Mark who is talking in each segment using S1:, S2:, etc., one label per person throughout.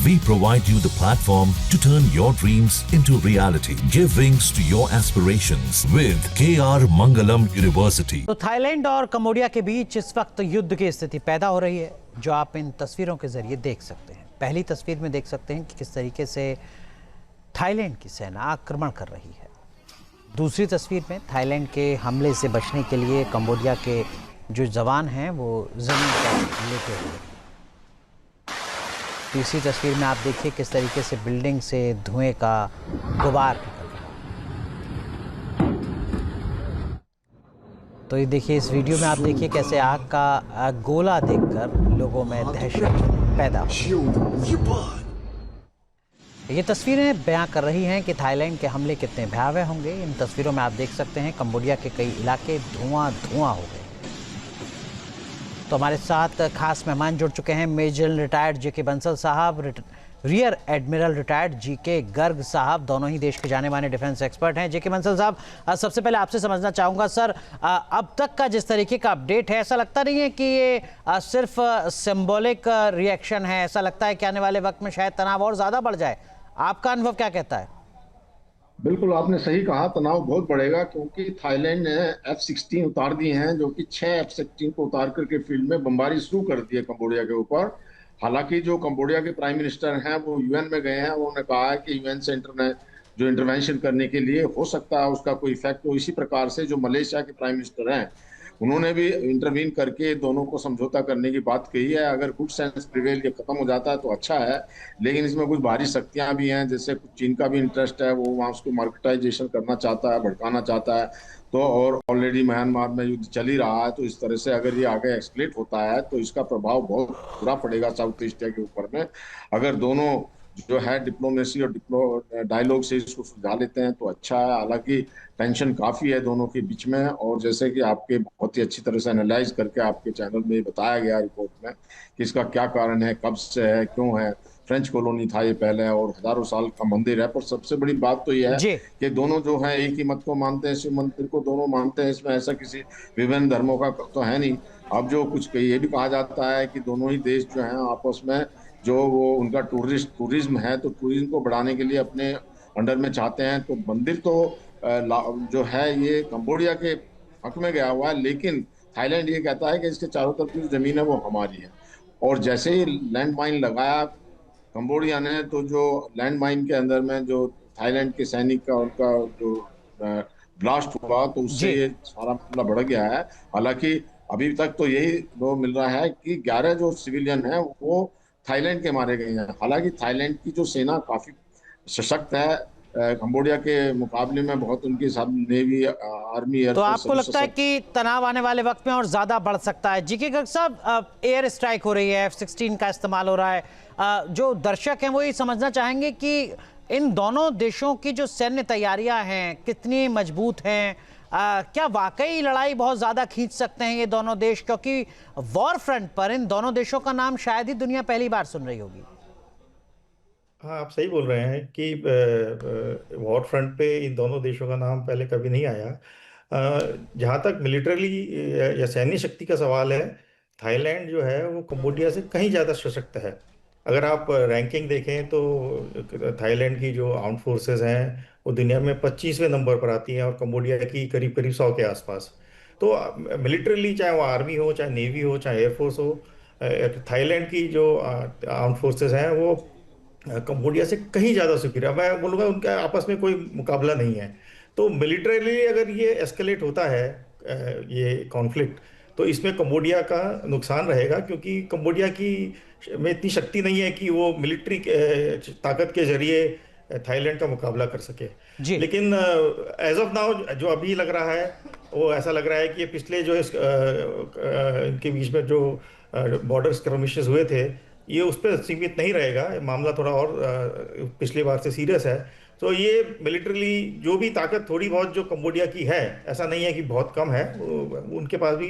S1: We provide you the platform to turn your dreams into reality. Give wings to your aspirations with KR Mangalam University.
S2: तो Thailand और Cambodia के बीच इस वक्त युद्ध की स्थिति पैदा हो रही है, जो आप इन तस्वीरों के जरिए देख सकते हैं। पहली तस्वीर में देख सकते हैं कि किस तरीके से थाईलैंड की सेना आक्रमण कर रही है। दूसरी तस्वीर में थाईलैंड के हमले से बचने के लिए कंबोडिया के जो जवान हैं वो जमीन पर लेटे हुए। तीसरी तस्वीर में आप देखिए किस तरीके से बिल्डिंग से धुएं का गुबार निकल रहा है। तो ये देखिए, इस वीडियो में आप देखिए कैसे आग का गोला देखकर लोगों में दहशत पैदा हो। ये तस्वीरें बयां कर रही हैं कि थाईलैंड के हमले कितने भयावह होंगे। इन तस्वीरों में आप देख सकते हैं कंबोडिया के कई इलाके धुआं धुआं हो गए। तो हमारे साथ खास मेहमान जुड़ चुके हैं। मेजर रिटायर्ड जेके बंसल साहब, rear admiral retired GK Garg साहब, दोनों ही देश के जाने माने डिफेंस एक्सपर्ट हैं। जेके बंसल साहब, सबसे पहले आपसे समझना चाहूँगा सर, अब तक का जिस तरीके का अपडेट है, ऐसा लगता नहीं है कि ये सिर्फ सिंबॉलिक रिएक्शन है? ऐसा लगता है कि आने वाले वक्त में शायद तनाव और ज़्यादा बढ़ जाए। आपका अनुभव क्या कहता है?
S3: बिल्कुल, आपने सही कहा, तनाव बहुत बढ़ेगा क्योंकि थाईलैंड ने F-16 उतार दिए हैं, जो कि 6 F-16 को उतार करके फील्ड में बमबारी शुरू कर दी है कंबोडिया के ऊपर। हालांकि जो कंबोडिया के प्राइम मिनिस्टर हैं वो यूएन में गए हैं। उन्होंने कहा है कि यूएन सेंटर ने जो इंटरवेंशन करने के लिए हो सकता है उसका कोई इफेक्ट हो। इसी प्रकार से जो मलेशिया के प्राइम मिनिस्टर हैं उन्होंने भी इंटरवीन करके दोनों को समझौता करने की बात कही है। अगर गुड सेंस प्रिवेल ये खत्म हो जाता है तो अच्छा है, लेकिन इसमें कुछ बाहरी शक्तियां भी हैं, जैसे कुछ चीन का भी इंटरेस्ट है, वो वहाँ उसको मार्केटाइजेशन करना चाहता है, भड़काना चाहता है। तो और ऑलरेडी म्यांमार में युद्ध चल ही रहा है, तो इस तरह से अगर ये आगे एक्सक्लेट होता है तो इसका प्रभाव बहुत बुरा पड़ेगा साउथ एशिया के ऊपर में। अगर दोनों जो है डिप्लोमेसी और डायलॉग से इसको सुलझा लेते हैं तो अच्छा है। हालांकि टेंशन काफी है दोनों के बीच में, और जैसे कि आपके बहुत ही अच्छी तरह से एनालाइज करके आपके चैनल में बताया गया रिपोर्ट में कि इसका क्या कारण है, कब से है, क्यों है। फ्रेंच कॉलोनी था ये पहले और हजारों साल का मंदिर है। पर सबसे बड़ी बात तो यह है कि दोनों जो है एक ही मत को मानते हैं, शिव मंदिर को दोनों मानते हैं। इसमें ऐसा किसी विभिन्न धर्मों का तो है नहीं। अब जो कुछ ये भी कहा जाता है कि दोनों ही देश जो है आपस में जो वो उनका टूरिज्म है, तो टूरिज्म को बढ़ाने के लिए अपने अंडर में चाहते हैं। तो मंदिर तो जो है ये कंबोडिया के हक में गया हुआ है, लेकिन थाईलैंड ये कहता है कि इसके चारों तरफ की जो जमीन है वो हमारी है। और जैसे ही लैंड माइन लगाया कंबोडिया ने, तो जो लैंड माइन के अंदर में जो थाईलैंड के सैनिक का उनका जो ब्लास्ट हुआ, तो उससे ये सारा मामला बढ़ गया है। हालांकि अभी तक तो यही वो मिल रहा है कि 11 जो सिविलियन हैं वो थाईलैंड के मारे गए हैं। हालांकि थाईलैंड की जो सेना काफी सशक्त है, कंबोडिया के मुकाबले में बहुत उनके साथ नेवी, आर्मी,
S2: तो आपको लगता है कि तनाव आने वाले वक्त में और ज्यादा बढ़ सकता है? जीके गर्ग साहब, एयर स्ट्राइक हो रही है, F-16 का इस्तेमाल हो रहा है। जो दर्शक हैं वो ये समझना चाहेंगे कि इन दोनों देशों की जो सैन्य तैयारियां हैं कितनी मजबूत हैं। क्या वाकई लड़ाई बहुत ज्यादा खींच सकते हैं ये दोनों देश? क्योंकि वॉर फ्रंट पर इन दोनों देशों का नाम शायद ही दुनिया पहली बार सुन रही होगी।
S4: हाँ, आप सही बोल रहे हैं कि वॉर फ्रंट पे इन दोनों देशों का नाम पहले कभी नहीं आया। जहाँ तक मिलिट्रली या सैन्य शक्ति का सवाल है, थाईलैंड जो है वो कंबोडिया से कहीं ज़्यादा सशक्त है। अगर आप रैंकिंग देखें तो थाईलैंड की जो आर्म्ड फोर्सेस हैं वो दुनिया में 25वें नंबर पर आती हैं और कंबोडिया की करीब करीब 100 के आसपास। तो मिलिट्रली, चाहे वो आर्मी हो, चाहे नेवी हो, चाहे एयरफोर्स हो, थाईलैंड की जो आर्म्ड फोर्सेस हैं वो कंबोडिया से कहीं ज़्यादा सुपीरियर, मैं बोलूँगा उनका आपस में कोई मुकाबला नहीं है। तो मिलिट्रली अगर ये एस्केलेट होता है ये कॉन्फ्लिक्ट, तो इसमें कंबोडिया का नुकसान रहेगा, क्योंकि कंबोडिया की में इतनी शक्ति नहीं है कि वो मिलिट्री ताकत के जरिए थाईलैंड का मुकाबला कर सके। लेकिन एज ऑफ नाउ जो अभी लग रहा है वो ऐसा लग रहा है कि ये पिछले जो इनके बीच में जो बॉर्डर स्क्रमिशेस हुए थे, ये उस पर सीमित नहीं रहेगा। मामला थोड़ा और पिछली बार से सीरियस है। तो ये मिलिट्रली जो भी ताकत थोड़ी बहुत जो कंबोडिया की है, ऐसा नहीं है कि बहुत कम है, उनके पास भी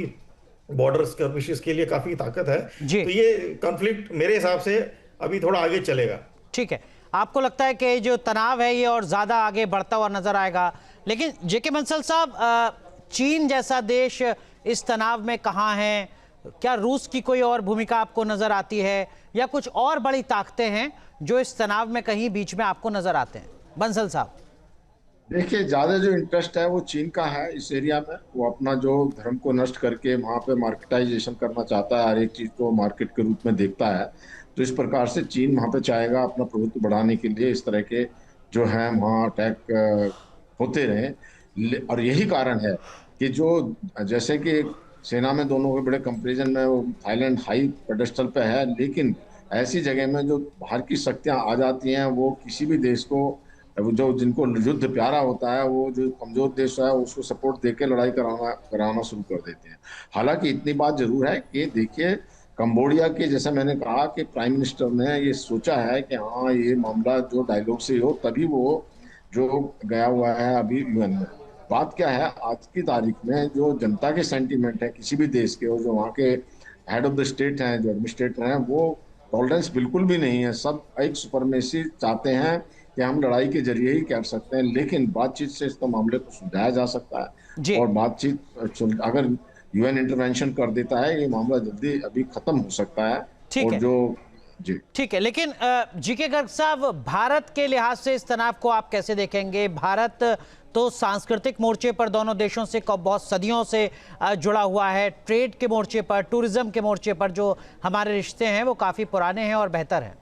S4: बॉर्डर स्क्रमिशेस के लिए काफ़ी ताकत है। तो ये कॉन्फ्लिक्ट मेरे हिसाब से अभी थोड़ा आगे चलेगा।
S2: ठीक है, आपको लगता है कि जो तनाव है ये और ज़्यादा आगे बढ़ता हुआ नजर आएगा? लेकिन जेके बंसल साहब, चीन जैसा देश इस तनाव में कहाँ है? क्या रूस की कोई और भूमिका आपको नजर आती है, या कुछ और बड़ी ताकतें हैं जो इस तनाव में कहीं बीच में आपको नजर आते हैं? बंसल साहब।
S3: देखिए, ज्यादा जो इंटरेस्ट है वो चीन का है इस एरिया में। वो अपना जो धर्म को नष्ट करके वहां पे मार्केटाइजेशन करना चाहता है, हर एक चीज को मार्केट के रूप में देखता है। तो इस प्रकार से चीन वहां पे चाहेगा अपना प्रभुत्व बढ़ाने के लिए इस तरह के जो है वहाँ अटैक होते रहे। और यही कारण है कि जो जैसे कि सेना में दोनों के बड़े कंपैरिजन में वो थाईलैंड हाई पेडेस्टल पे है, लेकिन ऐसी जगह में जो बाहर की शक्तियां आ जाती हैं वो किसी भी देश को, जो जिनको युद्ध प्यारा होता है, वो जो कमजोर देश है उसको सपोर्ट देके लड़ाई कराना शुरू कर देते हैं। हालांकि इतनी बात जरूर है कि देखिए, कंबोडिया के, जैसा मैंने कहा कि प्राइम मिनिस्टर ने ये सोचा है कि हाँ ये मामला जो डायलॉग से हो, तभी वो जो गया हुआ है अभी यूएन में। बात क्या है, आज की तारीख में जो जनता के सेंटीमेंट है किसी भी देश के, और जो वहाँ के हेड ऑफ द स्टेट हैं, जो एडमिनिस्ट्रेटर हैं, वो टॉलरेंस बिल्कुल भी नहीं है। सब एक सुपरमेसी चाहते हैं कि हम लड़ाई के जरिए ही कर सकते हैं, लेकिन बातचीत से इस मामले को सुलझाया जा सकता है। और बातचीत अगर यूएन इंटरवेंशन कर देता है, ये मामला जल्दी अभी खत्म हो सकता है।
S2: ठीक है,
S3: जी
S2: ठीक है। लेकिन जीके गर्ग साहब, भारत के लिहाज से इस तनाव को आप कैसे देखेंगे? भारत तो सांस्कृतिक मोर्चे पर दोनों देशों से बहुत सदियों से जुड़ा हुआ है। ट्रेड के मोर्चे पर, टूरिज्म के मोर्चे पर जो हमारे रिश्ते हैं वो काफी पुराने हैं और बेहतर हैं।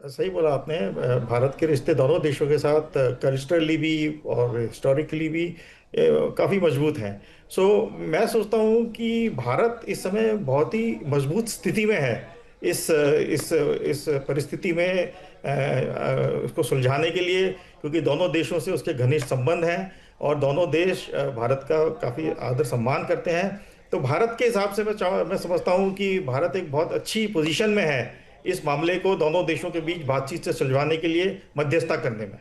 S4: सही बोला आपने। भारत के रिश्ते दोनों देशों के साथ कल्चरली भी और हिस्टोरिकली भी काफ़ी मजबूत हैं। मैं सोचता हूँ कि भारत इस समय बहुत ही मजबूत स्थिति में है इस परिस्थिति में उसको सुलझाने के लिए, क्योंकि दोनों देशों से उसके घनिष्ठ संबंध हैं और दोनों देश भारत का काफ़ी आदर सम्मान करते हैं। तो भारत के हिसाब से मैं समझता हूँ कि भारत एक बहुत अच्छी पोजीशन में है इस मामले को दोनों देशों के बीच बातचीत से सुलझाने के लिए मध्यस्थता करने में।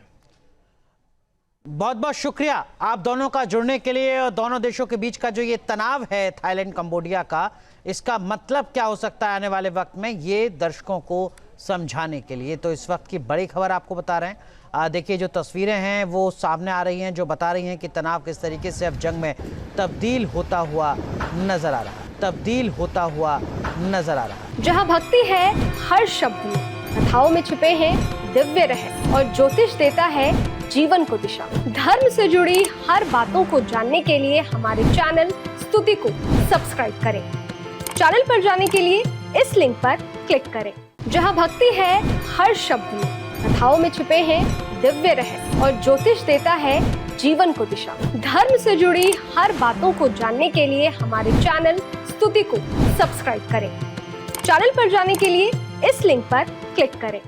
S2: बहुत बहुत शुक्रिया आप दोनों का जुड़ने के लिए। और दोनों देशों के बीच का जो ये तनाव है थाईलैंड कंबोडिया का, इसका मतलब क्या हो सकता है आने वाले वक्त में, ये दर्शकों को समझाने के लिए तो इस वक्त की बड़ी खबर आपको बता रहे हैं। देखिए, जो तस्वीरें हैं वो सामने आ रही हैं जो बता रही हैं कि तनाव किस तरीके से अब जंग में तब्दील होता हुआ नजर आ रहा है, तब्दील होता हुआ नजर आ रहा है।
S5: जहाँ भक्ति है हर शब्द में, कथाओं में छुपे हैं दिव्य रहस्य और ज्योतिष देता है जीवन को दिशा। धर्म से जुड़ी हर बातों को जानने के लिए हमारे चैनल स्तुति को सब्सक्राइब करें। चैनल पर जाने के लिए इस लिंक पर क्लिक करें। जहाँ भक्ति है हर शब्द में, कथाओं में छुपे हैं दिव्य रहस्य और ज्योतिष देता है जीवन को दिशा। धर्म से जुड़ी हर बातों को जानने के लिए हमारे चैनल स्तुति को सब्सक्राइब करें। चैनल पर जाने के लिए इस लिंक पर क्लिक करें।